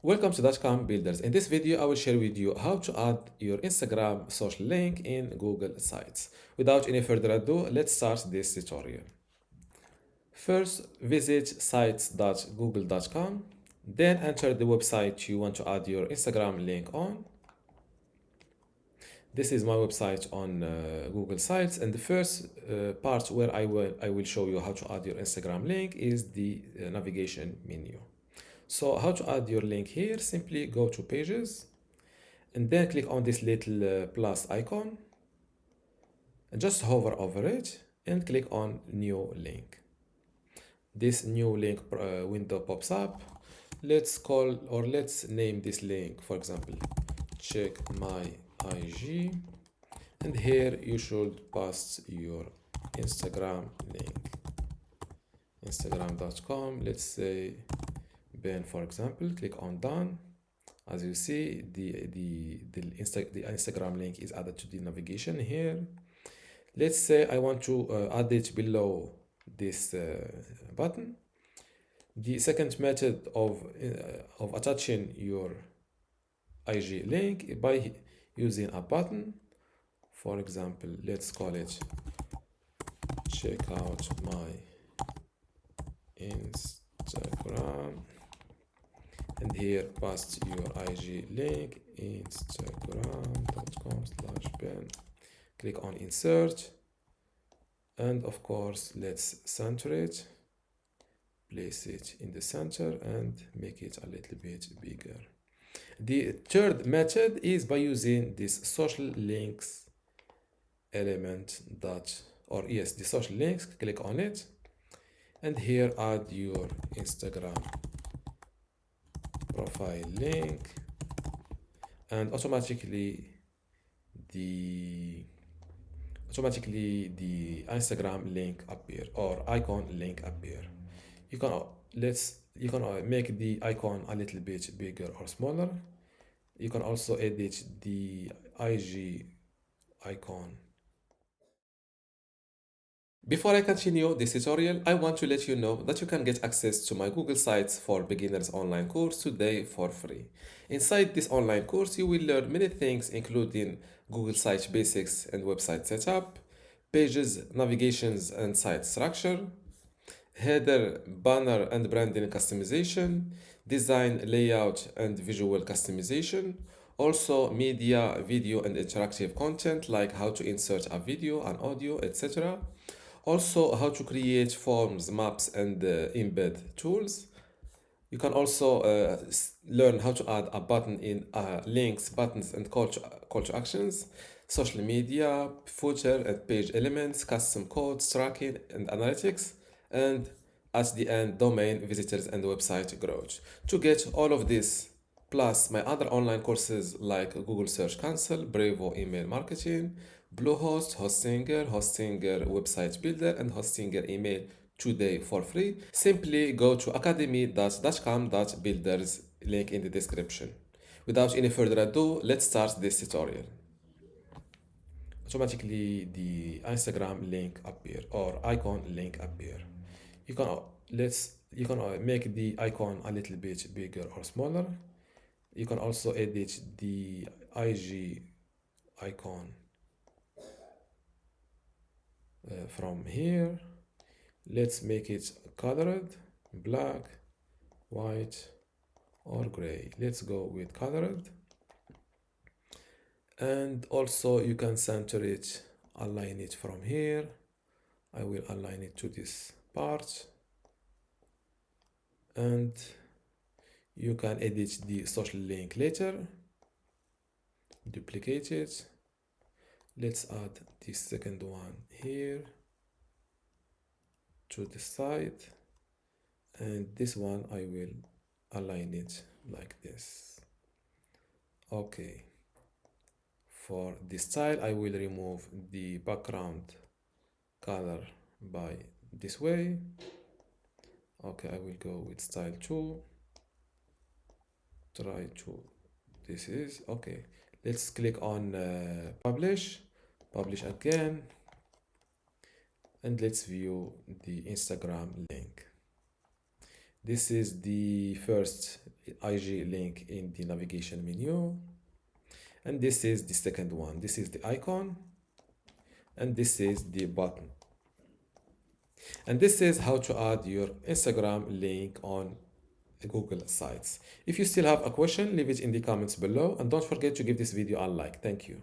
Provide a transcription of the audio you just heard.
Welcome to dotcom builders. In this video, I will share with you how to add your Instagram social link in Google Sites. Without any further ado, let's start this tutorial. First, visit sites.google.com, then enter the website you want to add your Instagram link on. This is my website on Google Sites, and the first part where I will show you how to add your Instagram link is the navigation menu. So how to add your link here? Simply go to pages and then click on this little plus icon and just hover over it and click on new link. This new link window pops up. Let's name this link, for example, check my IG, and here you should paste your Instagram link, instagram.com. Let's say Ben, for example. Click on done. As you see, the Instagram link is added to the navigation here. Let's say I want to add it below this button. The second method of attaching your IG link by using a button. For example, let's call it check out my Instagram, and here paste your IG link, instagram.com/ben. Click on insert, and of course let's center it, place it in the center and make it a little bit bigger. The third method is by using this social links element the social links. Click on it, and here add your Instagram profile link, and automatically the Instagram link appear, or icon link appear. You can make the icon a little bit bigger or smaller. You can also edit the IG icon. Before I continue this tutorial, I want to let you know that you can get access to my Google Sites for Beginners online course today for free. Inside this online course, you will learn many things including Google Site basics and website setup, pages, navigations and site structure, header, banner and branding customization, design, layout and visual customization, also media, video and interactive content like how to insert a video and audio, etc. Also how to create forms, maps and embed tools. You can also learn how to add a button in links, buttons and call to actions, social media, footer and page elements, custom codes, tracking and analytics, and at the end, domain, visitors and website growth. To get all of this, plus my other online courses like Google Search Console, Brevo email marketing, Bluehost, Hostinger website builder, and Hostinger email today for free, simply go to academy.dotcom.builders, link in the description. Without any further ado, let's start this tutorial. Automatically the Instagram link appear, or icon link appear. You can make the icon a little bit bigger or smaller. You can also edit the IG icon from here. Let's make it colored, black, white or gray. Let's go with colored. And also you can center it, align it from here. I will align it to this part, and you can edit the social link later. Duplicate it. Let's add the second one here to the side, and this one I will align it like this. Okay, for the style I will remove the background color by this way. Okay, I will go with style 2, try to, this is okay. Let's click on publish again, and let's view the Instagram link. This is the first IG link in the navigation menu. And this is the second one. This is the icon. And this is the button. And this is how to add your Instagram link on Google Sites. If you still have a question, leave it in the comments below. And don't forget to give this video a like. Thank you.